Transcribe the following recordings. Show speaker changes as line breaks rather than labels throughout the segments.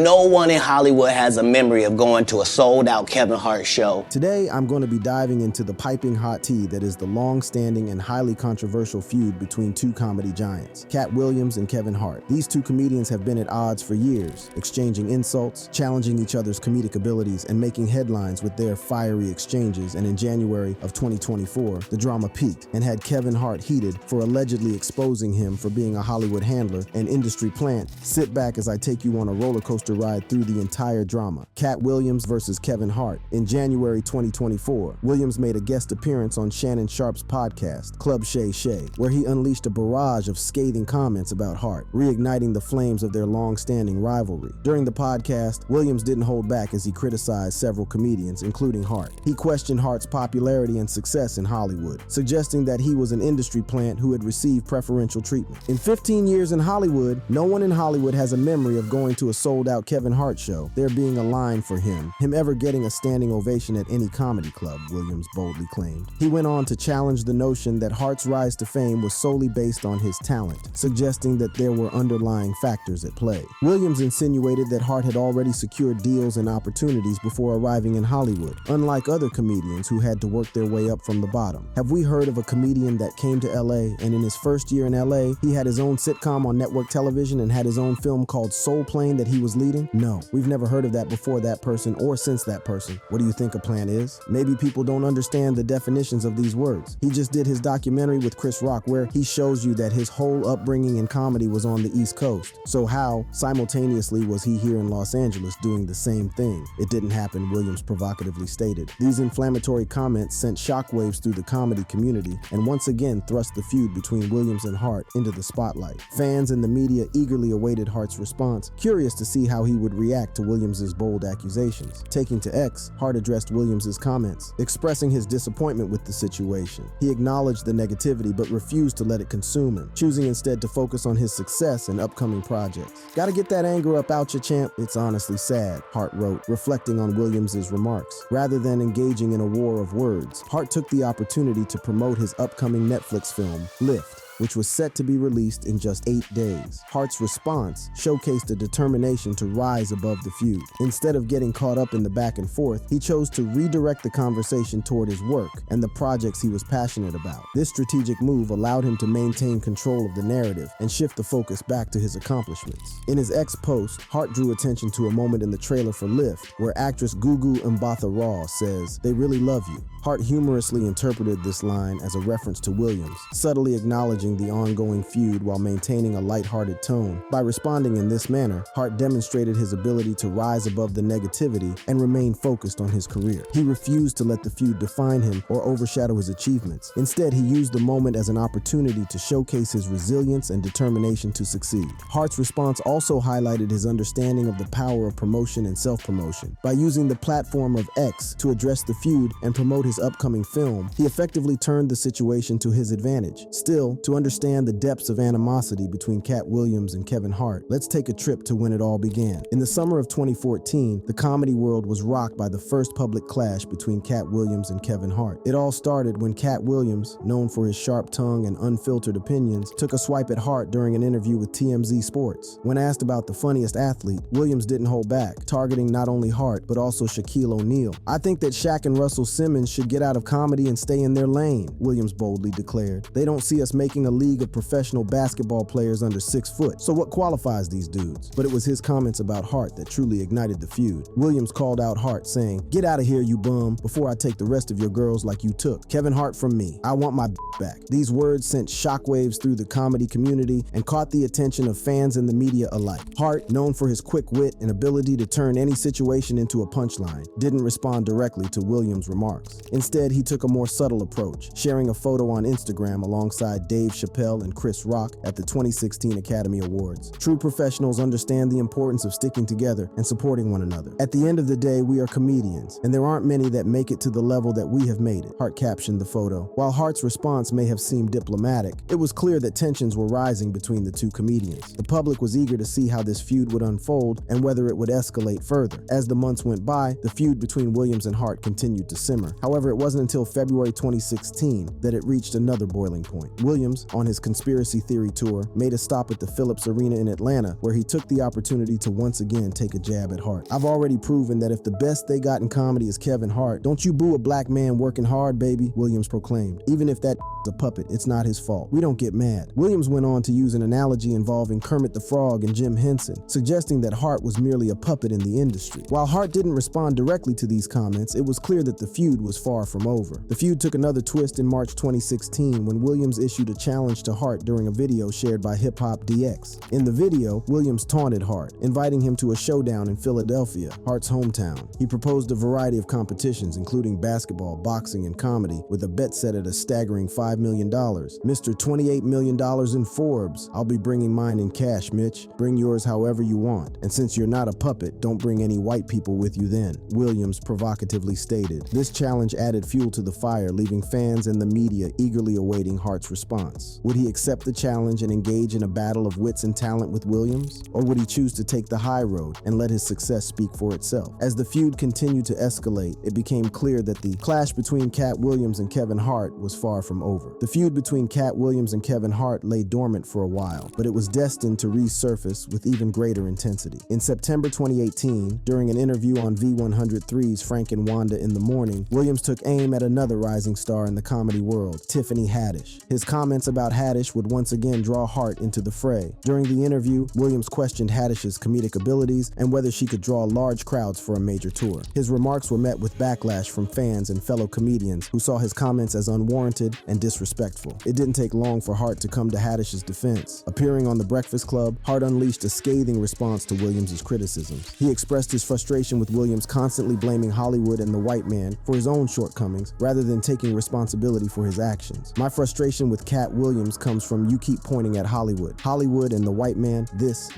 no one in Hollywood has a memory of going to a sold-out Kevin Hart show.
Today, I'm going to be diving into the piping hot tea that is the long-standing and highly controversial feud between two comedy giants, Katt Williams and Kevin Hart. These two comedians have been at odds for years, exchanging insults, challenging each other's comedic abilities, and making headlines with their fiery exchanges. And in January of 2024, the drama peaked and had Kevin Hart heated for allegedly exposing him for being a Hollywood handler and industry plant. Sit back as I take you on a roller coaster ride through the entire drama. Katt Williams versus Kevin Hart. In January 2024, Williams made a guest appearance on Shannon Sharpe's podcast, Club Shay Shay, where he unleashed a barrage of scathing comments about Hart, reigniting the flames of their long-standing rivalry. During the podcast, Williams didn't hold back as he criticized several comedians, including Hart. He questioned Hart's popularity and success in Hollywood, suggesting that he was an industry plant who had received preferential treatment. In 15 years in Hollywood, no one in Hollywood has a memory of going to a sold-out Kevin Hart show, there being a line for him ever getting a standing ovation at any comedy club, Williams boldly claimed. He went on to challenge the notion that Hart's rise to fame was solely based on his talent, suggesting that there were underlying factors at play. Williams insinuated that Hart had already secured deals and opportunities before arriving in Hollywood, unlike other comedians who had to work their way up from the bottom. Have we heard of a comedian that came to LA and in his first year in LA, he had his own sitcom on network television and had his own film called Soul Plane that he was leading? No, we've never heard of that before that person or since that person. What do you think a plant is? Maybe people don't understand the definitions of these words. He just did his documentary with Chris Rock where he shows you that his whole upbringing in comedy was on the East Coast. So how, simultaneously, was he here in Los Angeles doing the same thing? It didn't happen, Williams provocatively stated. These inflammatory comments sent shockwaves through the comedy community and once again thrust the feud between Williams and Hart into the spotlight. Fans and the media eagerly awaited Hart's response, curious to see how he would react to Williams' bold accusations. Taking to X, Hart addressed Williams' comments, expressing his disappointment with the situation. He acknowledged the negativity but refused to let it consume him, choosing instead to focus on his success and upcoming projects. Gotta get that anger up out your champ. It's honestly sad, Hart wrote, reflecting on Williams' remarks. Rather than engaging in a war of words, Hart took the opportunity to promote his upcoming Netflix film, Lift, which was set to be released in just 8 days. Hart's response showcased a determination to rise above the feud. Instead of getting caught up in the back and forth, he chose to redirect the conversation toward his work and the projects he was passionate about. This strategic move allowed him to maintain control of the narrative and shift the focus back to his accomplishments. In his X post, Hart drew attention to a moment in the trailer for Lift, where actress Gugu Mbatha-Raw says, "They really love you." Hart humorously interpreted this line as a reference to Williams, subtly acknowledging the ongoing feud while maintaining a lighthearted tone. By responding in this manner, Hart demonstrated his ability to rise above the negativity and remain focused on his career. He refused to let the feud define him or overshadow his achievements. Instead, he used the moment as an opportunity to showcase his resilience and determination to succeed. Hart's response also highlighted his understanding of the power of promotion and self-promotion. By using the platform of X to address the feud and promote his upcoming film, he effectively turned the situation to his advantage. Still, to understand the depths of animosity between Katt Williams and Kevin Hart, let's take a trip to when it all began. In the summer of 2014, the comedy world was rocked by the first public clash between Katt Williams and Kevin Hart. It all started when Katt Williams, known for his sharp tongue and unfiltered opinions, took a swipe at Hart during an interview with TMZ Sports. When asked about the funniest athlete, Williams didn't hold back, targeting not only Hart, but also Shaquille O'Neal. "I think that Shaq and Russell Simmons should get out of comedy and stay in their lane," Williams boldly declared. "They don't see us making a league of professional basketball players under 6 foot. So what qualifies these dudes?" But it was his comments about Hart that truly ignited the feud. Williams called out Hart, saying, "Get out of here, you bum, before I take the rest of your girls like you took Kevin Hart from me. I want my back." These words sent shockwaves through the comedy community and caught the attention of fans and the media alike. Hart, known for his quick wit and ability to turn any situation into a punchline, didn't respond directly to Williams' remarks. Instead, he took a more subtle approach, sharing a photo on Instagram alongside Dave Chappelle and Chris Rock at the 2016 Academy Awards. True professionals understand the importance of sticking together and supporting one another. "At the end of the day, we are comedians, and there aren't many that make it to the level that we have made it," Hart captioned the photo. While Hart's response may have seemed diplomatic, it was clear that tensions were rising between the two comedians. The public was eager to see how this feud would unfold and whether it would escalate further. As the months went by, the feud between Williams and Hart continued to simmer. However, it wasn't until February 2016 that it reached another boiling point. Williams, Williams, on his conspiracy theory tour, made a stop at the Phillips Arena in Atlanta, where he took the opportunity to once again take a jab at Hart. "I've already proven that if the best they got in comedy is Kevin Hart, don't you boo a black man working hard, baby," Williams proclaimed. "Even if that a puppet, it's not his fault. We don't get mad." Williams went on to use an analogy involving Kermit the Frog and Jim Henson, suggesting that Hart was merely a puppet in the industry. While Hart didn't respond directly to these comments, it was clear that the feud was far from over. The feud took another twist in March 2016 when Williams issued a challenge to Hart during a video shared by Hip Hop DX. In the video, Williams taunted Hart, inviting him to a showdown in Philadelphia, Hart's hometown. He proposed a variety of competitions, including basketball, boxing, and comedy, with a bet set at a staggering $5 million. "Mr. $28 million in Forbes. I'll be bringing mine in cash, Mitch. Bring yours however you want. And since you're not a puppet, don't bring any white people with you then," Williams provocatively stated. This challenge added fuel to the fire, leaving fans and the media eagerly awaiting Hart's response. Would he accept the challenge and engage in a battle of wits and talent with Williams? Or would he choose to take the high road and let his success speak for itself? As the feud continued to escalate, it became clear that the clash between Katt Williams and Kevin Hart was far from over. The feud between Katt Williams and Kevin Hart lay dormant for a while, but it was destined to resurface with even greater intensity. In September 2018, during an interview on V103's Frank and Wanda in the Morning, Williams took aim at another rising star in the comedy world, Tiffany Haddish. His comments about Haddish would once again draw Hart into the fray. During the interview, Williams questioned Haddish's comedic abilities and whether she could draw large crowds for a major tour. His remarks were met with backlash from fans and fellow comedians who saw his comments as unwarranted and disrespectful. It didn't take long for Hart to come to Haddish's defense. Appearing on The Breakfast Club, Hart unleashed a scathing response to Williams' criticisms. He expressed his frustration with Williams constantly blaming Hollywood and the white man for his own shortcomings rather than taking responsibility for his actions. "My frustration with Katt Williams comes from you keep pointing at Hollywood. Hollywood and the white man, this,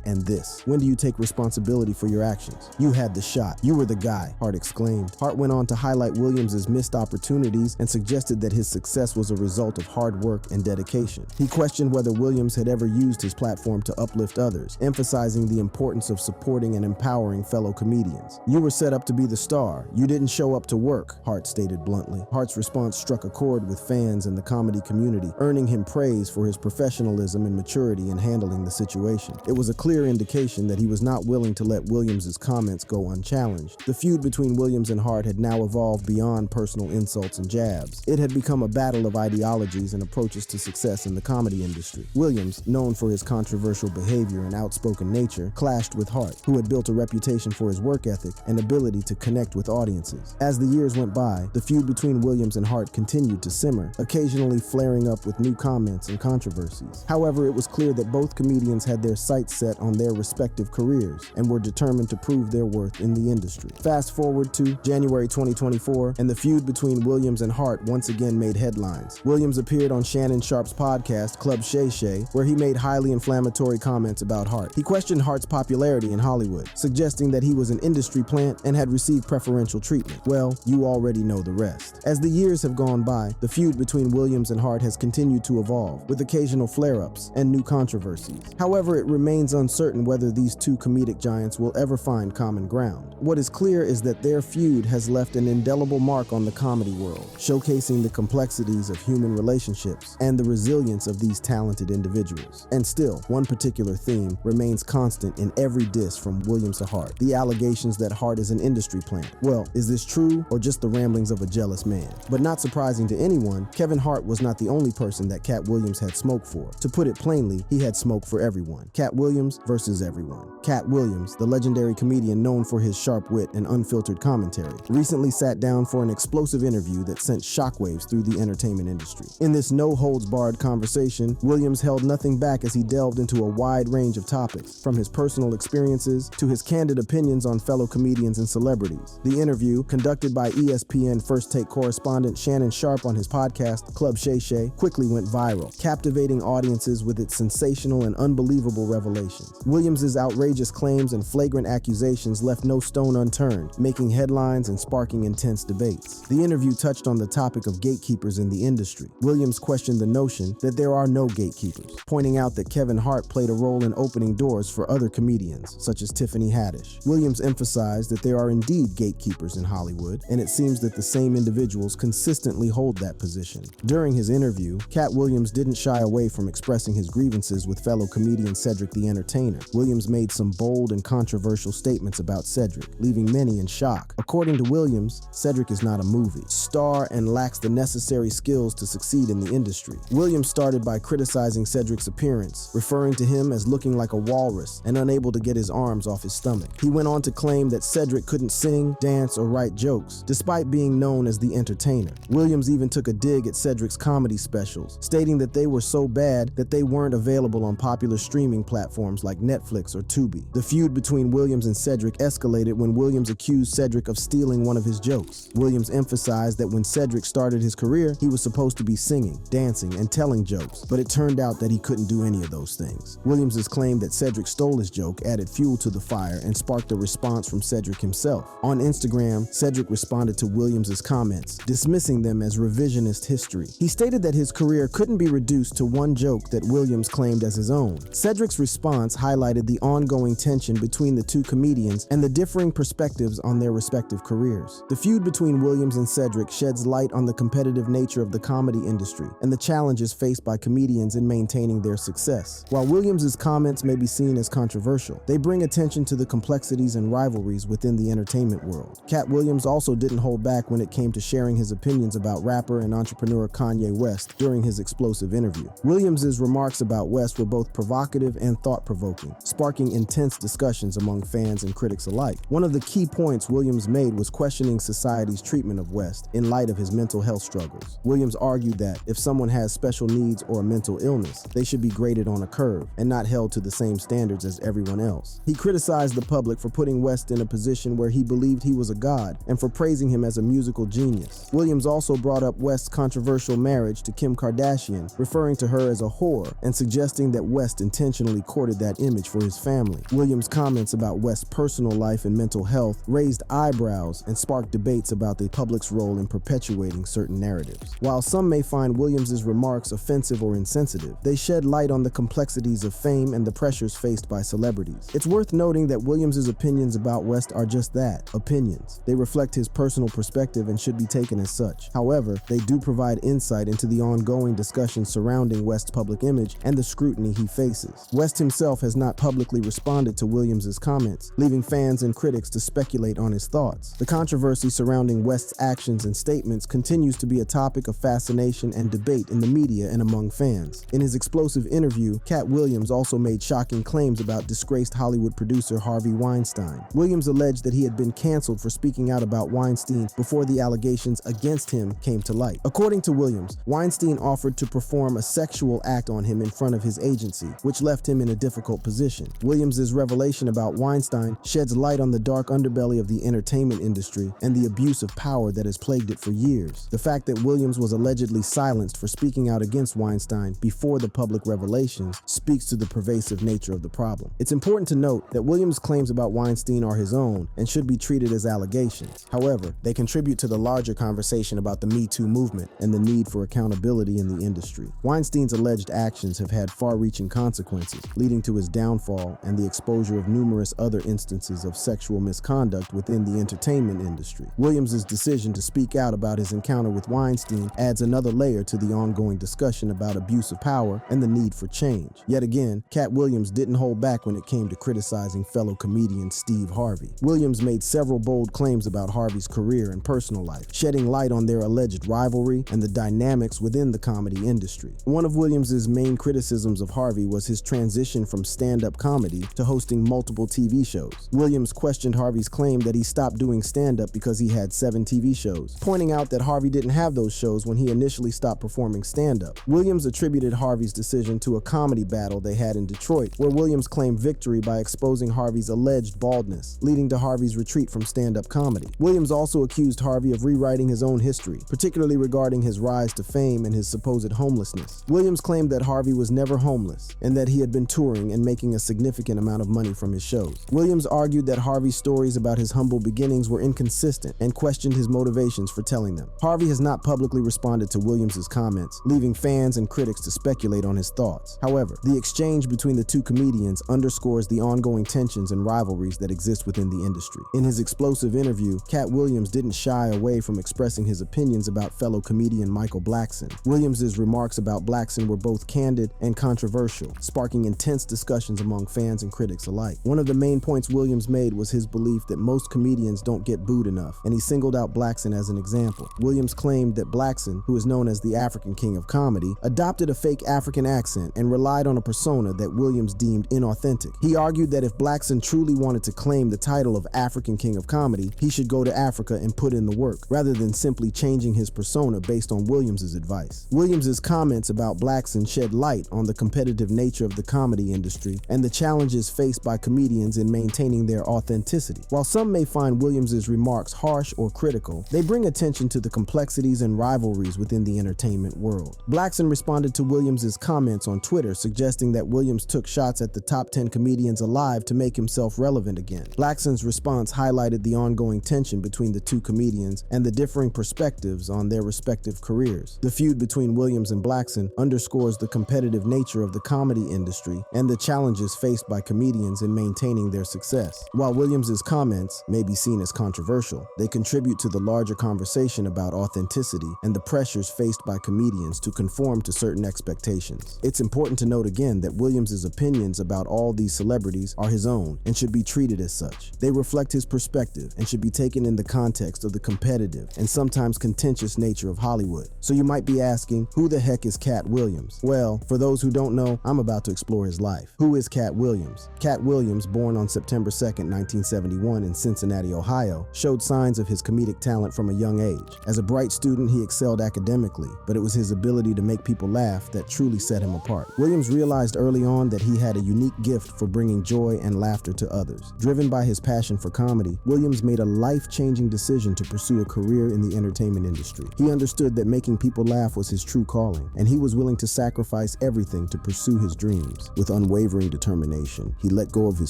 and this. When do you take responsibility for your actions? You had the shot. You were the guy," Hart exclaimed. Hart went on to highlight Williams' missed opportunities and suggested that his success was a result of hard work and dedication. He questioned whether Williams had ever used his platform to uplift others, emphasizing the importance of supporting and empowering fellow comedians. "You were set up to be the star. You didn't show up to work," Hart stated bluntly. Hart's response struck a chord with fans and the comedy community, earning him praise for his professionalism and maturity in handling the situation. It was a clear indication that he was not willing to let Williams' comments go unchallenged. The feud between Williams and Hart had now evolved beyond personal insults and jabs. It had become a battle of ideologies and approaches to success in the comedy industry. Williams, known for his controversial behavior and outspoken nature, clashed with Hart, who had built a reputation for his work ethic and ability to connect with audiences. As the years went by, the feud between Williams and Hart continued to simmer, occasionally flaring up with new comments and controversies. However, it was clear that both comedians had their sights set on their respective careers and were determined to prove their worth in the industry. Fast forward to January 2024, and the feud between Williams and Hart once again made headlines. Williams appeared on Shannon Sharpe's podcast, Club Shay Shay, where he made highly inflammatory comments about Hart. He questioned Hart's popularity in Hollywood, suggesting that he was an industry plant and had received preferential treatment. Well, you already know the rest. As the years have gone by, the feud between Williams and Hart has continued to evolve, with occasional flare-ups and new controversies. However, it remains uncertain whether these two comedic giants will ever find common ground. What is clear is that their feud has left an indelible mark on the comedy world, showcasing the complexities of human relationships and the resilience of these talented individuals. And still, one particular theme remains constant in every diss from Williams to Hart: the allegations that Hart is an industry plant. Well, is this true or just the ramblings of a jealous man? But not surprising to anyone, Kevin Hart was not the only person that Katt Williams had smoke for. To put it plainly, he had smoke for everyone. Katt Williams versus everyone. Katt Williams, the legendary comedian known for his sharp wit and unfiltered commentary, recently sat down for an explosive interview that sent shockwaves through the entertainment industry. In this no-holds-barred conversation, Williams held nothing back as he delved into a wide range of topics, from his personal experiences to his candid opinions on fellow comedians and celebrities. The interview, conducted by ESPN First Take correspondent Shannon Sharpe on his podcast, Club Shay Shay, quickly went viral, captivating audiences with its sensational and unbelievable revelations. Williams' outrageous claims and flagrant accusations left no stone unturned, making headlines and sparking intense debates. The interview touched on the topic of gatekeepers in the industry. Williams questioned the notion that there are no gatekeepers, pointing out that Kevin Hart played a role in opening doors for other comedians, such as Tiffany Haddish. Williams emphasized that there are indeed gatekeepers in Hollywood, and it seems that the same individuals consistently hold that position. During his interview, Katt Williams didn't shy away from expressing his grievances with fellow comedian Cedric the Entertainer. Williams made some bold and controversial statements about Cedric, leaving many in shock. According to Williams, Cedric is not a movie star and lacks the necessary skills to succeed in the industry. Williams started by criticizing Cedric's appearance, referring to him as looking like a walrus and unable to get his arms off his stomach. He went on to claim that Cedric couldn't sing, dance, or write jokes, despite being known as the Entertainer. Williams even took a dig at Cedric's comedy specials, stating that they were so bad that they weren't available on popular streaming platforms like Netflix or Tubi. The feud between Williams and Cedric escalated when Williams accused Cedric of stealing one of his jokes. Williams emphasized that when Cedric started his career, he was supposed to be singing, dancing, and telling jokes, but it turned out that he couldn't do any of those things. Williams' claim that Cedric stole his joke added fuel to the fire and sparked a response from Cedric himself. On Instagram, Cedric responded to Williams' comments, dismissing them as revisionist history. He stated that his career couldn't be reduced to one joke that Williams claimed as his own. Cedric's response highlighted the ongoing tension between the two comedians and the differing perspectives on their respective careers. The feud between Williams and Cedric sheds light on the competitive nature of the comedy industry and the challenges faced by comedians in maintaining their success. While Williams' comments may be seen as controversial, they bring attention to the complexities and rivalries within the entertainment world. Katt Williams also didn't hold back when it came to sharing his opinions about rapper and entrepreneur Kanye West during his explosive interview. Williams' remarks about West were both provocative and thought-provoking, sparking intense discussions among fans and critics alike. One of the key points Williams made was questioning society's treatment of West in light of his mental health struggles. Williams argued that if someone has special needs or a mental illness, they should be graded on a curve and not held to the same standards as everyone else. He criticized the public for putting West in a position where he believed he was a god and for praising him as a musical genius. Williams also brought up West's controversial marriage to Kim Kardashian, referring to her as a whore and suggesting that West intentionally courted that image for his family. Williams' comments about West's personal life and mental health raised eyebrows and sparked debates about the public's role in perpetuating certain narratives. While some may find Williams' remarks offensive or insensitive, they shed light on the complexities of fame and the pressures faced by celebrities. It's worth noting that Williams' opinions about West are just that, opinions. They reflect his personal perspective and should be taken as such. However, they do provide insight into the ongoing discussion surrounding West's public image and the scrutiny he faces. West himself has not publicly responded to Williams' comments, leaving fans and critics to speculate on his thoughts. The controversy surrounding West's actions and statements continues to be a topic of fascination and debate in the media and among fans. In his explosive interview, Katt Williams also made shocking claims about disgraced Hollywood producer Harvey Weinstein. Williams alleged that he had been canceled for speaking out about Weinstein before the allegations against him came to light. According to Williams, Weinstein offered to perform a sexual act on him in front of his agency, which left him in a difficult position. Williams' revelation about Weinstein sheds light on the dark underbelly of the entertainment industry and the abuse of power that has plagued it for years. The fact that Williams was allegedly silenced for speaking out against Weinstein before the public revelations speaks to the pervasive nature of the problem. It's important to note that Williams' claims about Weinstein are his own and should be treated as allegations. However, they contribute to the larger conversation about the Me Too movement and the need for accountability in the industry. Weinstein's alleged actions have had far-reaching consequences, leading to his downfall and the exposure of numerous other instances of sexual misconduct within the entertainment industry. Williams' decision to speak out about his encounter with Weinstein adds another layer to the ongoing discussion about abuse of power and the need for change. Yet again, Katt Williams didn't hold back when it came to criticizing fellow comedian Steve Harvey. Williams made several bold claims about Harvey's career and personal life, shedding light on their alleged rivalry and the dynamics within the comedy industry. One of Williams' main criticisms of Harvey was his transition from stand-up comedy to hosting multiple TV shows. Williams questioned Harvey's claim that he stopped doing stand-up because he had 7 TV shows, pointing out that Harvey didn't have those shows when he initially stopped performing stand-up. Williams attributed Harvey's decision to a comedy battle they had in Detroit, where Williams claimed victory by exposing Harvey's alleged baldness, leading to Harvey's retreat from stand-up comedy. Williams also accused Harvey of rewriting his own history, particularly regarding his rise to fame and his supposed homelessness. Williams claimed that Harvey was never homeless and that he had been touring and making a significant amount of money from his shows. Williams argued that Harvey's stories about his humble beginnings were inconsistent and questioned his motivations for telling them. Harvey has not publicly responded to Williams' comments, leaving fans and critics to speculate on his thoughts. However, the exchange between the two comedians underscores the ongoing tensions and rivalries that exist within the industry. In his explosive interview, Katt Williams didn't shy away from expressing his opinions about fellow comedian Michael Blackson. Williams Williams' remarks about Blackson were both candid and controversial, sparking intense discussions among fans and critics alike. One of the main points Williams made was his belief that most comedians don't get booed enough, and he singled out Blackson as an example. Williams claimed that Blackson, who is known as the African King of Comedy, adopted a fake African accent and relied on a persona that Williams deemed inauthentic. He argued that if Blackson truly wanted to claim the title of African King of Comedy, he should go to Africa and put in the work, rather than simply changing his persona based on Williams' advice. Williams' comments about Blackson shed light on the competitive nature of the comedy industry and the challenges faced by comedians in maintaining their authenticity. While some may find Williams' remarks harsh or critical, they bring attention to the complexities and rivalries within the entertainment world. Blackson responded to Williams' comments on Twitter, suggesting that Williams took shots at the top 10 comedians alive to make himself relevant again. Blackson's response highlighted the ongoing tension between the two comedians and the differing perspectives on their respective careers. The feud between Williams and Blackson underscores the competitive nature of the comedy industry and the challenges faced by comedians in maintaining their success. While Williams' comments may be seen as controversial, they contribute to the larger conversation about authenticity and the pressures faced by comedians to conform to certain expectations. It's important to note again that Williams' opinions about all these celebrities are his own and should be treated as such. They reflect his perspective and should be taken in the context of the competitive and sometimes contentious nature of Hollywood. So you might be asking, who the heck is Katt Williams? Well, for those who don't know, I'm about to explore his life. Who is Katt Williams? Katt Williams, born on September 2nd, 1971 in Cincinnati, Ohio, showed signs of his comedic talent from a young age. As a bright student, he excelled academically, but it was his ability to make people laugh that truly set him apart. Williams realized early on that he had a unique gift for bringing joy and laughter to others. Driven by his passion for comedy, Williams made a life-changing decision to pursue a career in the entertainment industry. He understood that making people laugh was his true calling, and he was willing to sacrifice everything to pursue his dreams. With unwavering determination, he let go of his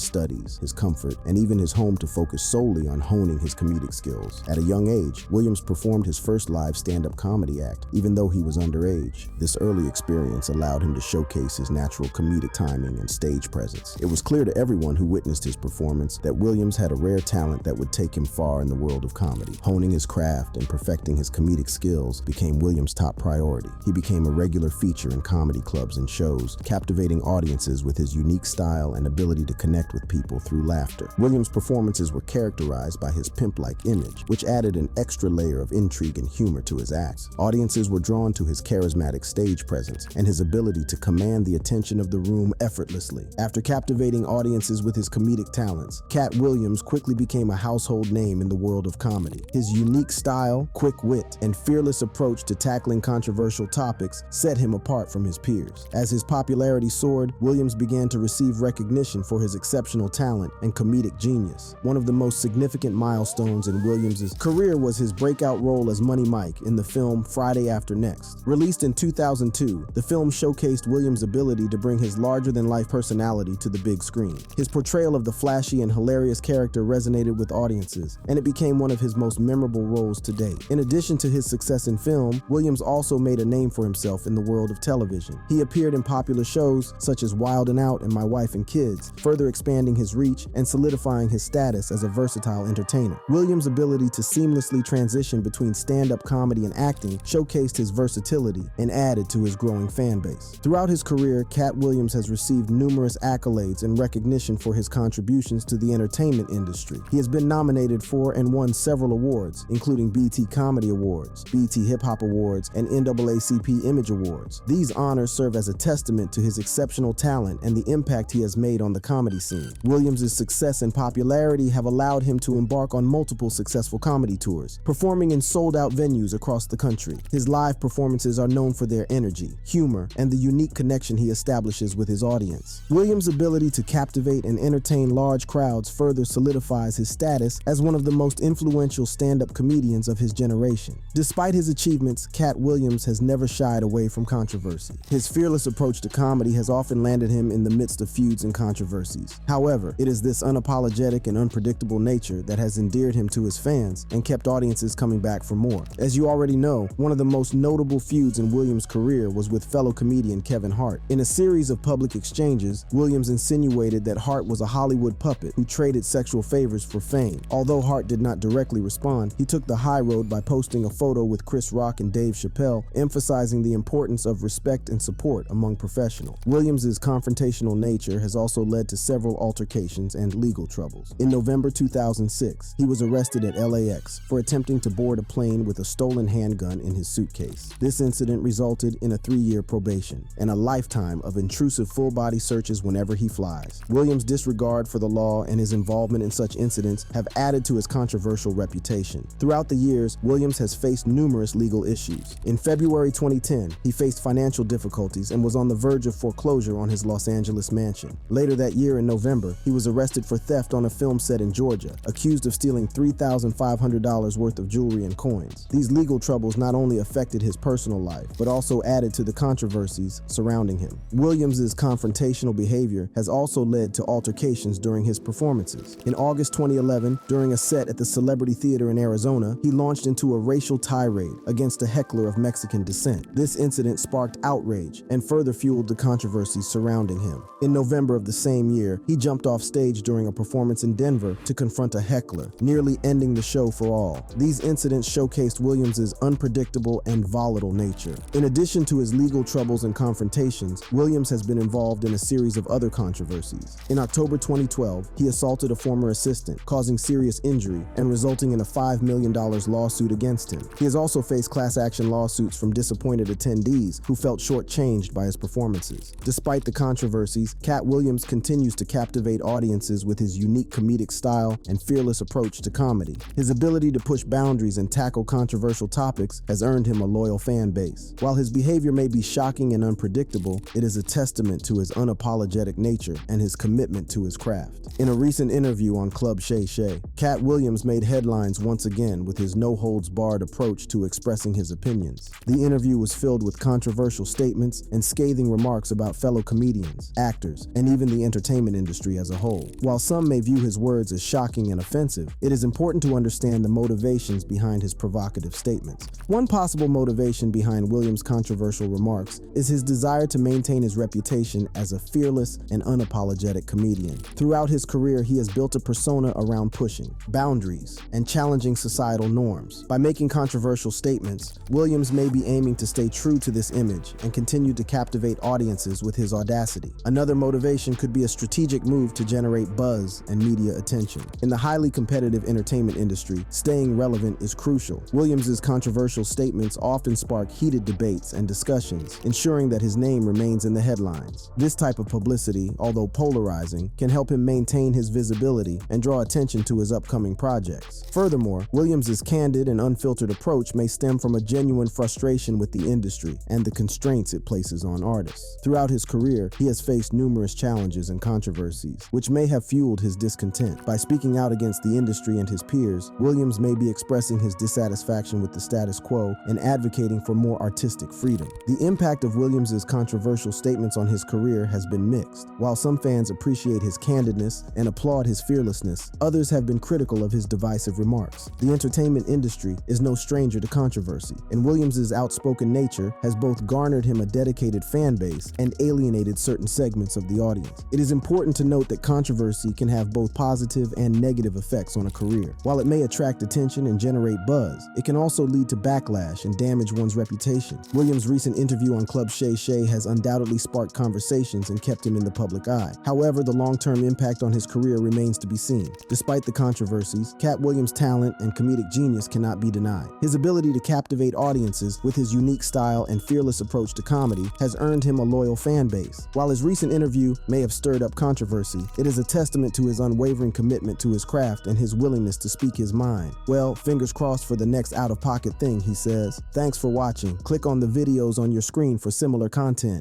studies, his comfort, and even his home to focus solely on honing his comedic skills. At a young age, Williams performed his first live stand-up comedy act, even though he was underage. This early experience allowed him to showcase his natural comedic timing and stage presence. It was clear to everyone who witnessed his performance that Williams had a rare talent that would take him far in the world of comedy. Honing his craft and perfecting his comedic skills became Williams' top priority. He became a regular feature in comedy clubs and shows, captivating audiences with his unique style and ability to connect with people through laughter. Williams' performances were characterized by his pimp-like image, which added an extra layer of intrigue and humor to his acts. Audiences were drawn to his charismatic stage presence and his ability to command the attention of the room effortlessly. After captivating audiences with his comedic talents, Katt Williams quickly became a household name in the world of comedy. His unique style, quick wit, and fearless approach to tackling controversial topics set him apart from his peers. As his popularity soared, Williams began to receive recognition for his exceptional talent and comedic genius. One of the most significant milestones in Williams' career was his breakout role as Money Mike in the film Friday After Next. Released in 2002, the film showcased Williams' ability to bring his larger-than-life personality to the big screen. His portrayal of the flashy and hilarious character resonated with audiences, and it became one of his most memorable roles to date. In addition to his success in film, Williams also made a name for himself in the world of television. He appeared in popular shows such as Wild 'N Out and My Wife and Kids, further expanding his reach and solidifying his status as a versatile entertainer. Williams' ability to seamlessly transition between stand-up comedy and acting showcased his versatility and added to his growing fan base. Throughout his career, Katt Williams has received numerous accolades and recognition for his contributions to the entertainment industry. He has been nominated for and won several awards, including BET Comedy Awards, BET Hip Hop Awards, and NAACP Image Awards. These honors serve as a testament to his exceptional talent and the impact he has made on the comedy scene. Williams' success and popularity have allowed him to embark on multiple successful comedy tours, performing in sold-out venues across the country. His live performances are known for their energy, humor, and the unique connection he establishes with his audience. Williams' ability to captivate and entertain large crowds further solidifies his status as one of the most influential stand-up comedians of his generation. Despite his achievements, Katt Williams has never shied away from controversy. His fearless approach to comedy has often landed him in the midst of feuds and controversies. However, it is this unapologetic and unpredictable nature that has endeared him to his fans and kept audiences coming back for more. As you already know, one of the most notable feuds in Williams' career was with fellow comedian Kevin Hart. In a series of public exchanges, Williams insinuated that Hart was a Hollywood puppet who traded sexual favors for fame. Although Hart did not directly respond, he took the high road by posting a photo with Chris Rock and Dave Chappelle, emphasizing the importance of respect and support among professionals. Williams' confrontational nature has also led to several altercations and legal troubles. In November 2006, he was arrested at LAX for attempting to board a plane with a stolen handgun in his suitcase. This incident resulted in a 3-year probation and a lifetime of intrusive full-body searches whenever he flies. Williams' disregard for the law and his involvement in such incidents have added to his controversial reputation. Throughout the years, Williams has faced numerous legal issues. In February 2010, he faced financial difficulties and was on the verge of foreclosure on his Los Angeles mansion. Later that year in November, he was arrested for theft on a film set in Georgia, accused of stealing $3,500 worth of jewelry and coins. These legal troubles not only affected his personal life, but also added to the controversies surrounding him. Williams' confrontational behavior has also led to altercations during his performances. In August 2011, during a set at the Celebrity Theater in Arizona, he launched into a racial tirade against a heckler of Mexican descent. This incident sparked outrage and further fueled the controversies surrounding him. In November of the same year, he jumped off stage during a performance in Denver to confront a heckler, nearly ending the show for all. These incidents showcased Williams' unpredictable and volatile nature. In addition to his legal troubles and confrontations, Williams has been involved in a series of other controversies. In October 2012, he assaulted a former assistant, causing serious injury and resulting in a $5 million lawsuit against him. He has also faced class action lawsuits from disappointed attendees who felt shortchanged by his performances. Despite the controversies, Katt Williams continues to captivate audiences with his unique comedic style and fearless approach to comedy. His ability to push boundaries and tackle controversial topics has earned him a loyal fan base. While his behavior may be shocking and unpredictable, it is a testament to his unapologetic nature and his commitment to his craft. In a recent interview on Club Shay Shay, Katt Williams made headlines once again with his no-holds-barred approach to expressing his opinions. The interview was filled with controversial statements and scathing remarks about fellow comedians, actors, and even the entertainment industry as a whole. While some may view his words as shocking and offensive, it is important to understand the motivations behind his provocative statements. One possible motivation behind Williams' controversial remarks is his desire to maintain his reputation as a fearless and unapologetic comedian. Throughout his career, he has built a persona around pushing boundaries and challenging societal norms. By making controversial statements, Williams may be aiming to stay true to this image and continue to captivate audiences with his audacity. Another motivation could be a strategic move to generate buzz and media attention. In the highly competitive entertainment industry, staying relevant is crucial. Williams' controversial statements often spark heated debates and discussions, ensuring that his name remains in the headlines. This type of publicity, although polarizing, can help him maintain his visibility and draw attention to his upcoming projects. Furthermore, Williams' candid and unfiltered approach may stem from a genuine frustration with the industry and the constraints it places on artists. Throughout his career, he has faced numerous challenges and controversies, which may have fueled his discontent. By speaking out against the industry and his peers, Williams may be expressing his dissatisfaction with the status quo and advocating for more artistic freedom. The impact of Williams' controversial statements on his career has been mixed. While some fans appreciate his candidness and applaud his fearlessness, others have been critical of his divisive remarks. The entertainment industry is no stranger to controversy, and Williams' outspoken nature has both garnered him a dedicated fan base and alienated certain segments of the audience. It is important to note that controversy can have both positive and negative effects on a career. While it may attract attention and generate buzz, it can also lead to backlash and damage one's reputation. Williams' recent interview on Club Shay Shay has undoubtedly sparked conversations and kept him in the public eye. However, the long-term impact on his career remains to be seen. Despite the controversies, Katt Williams' talent and comedic genius cannot be denied. His ability to captivate audiences with his unique style and fearless approach to comedy has earned him a loyal fan base. While his recent interview may have stirred up controversy, it is a testament to his unwavering commitment to his craft and his willingness to speak his mind. Well, fingers crossed for the next out-of-pocket thing, he says. Thanks for watching. Click on the videos on your screen for similar content.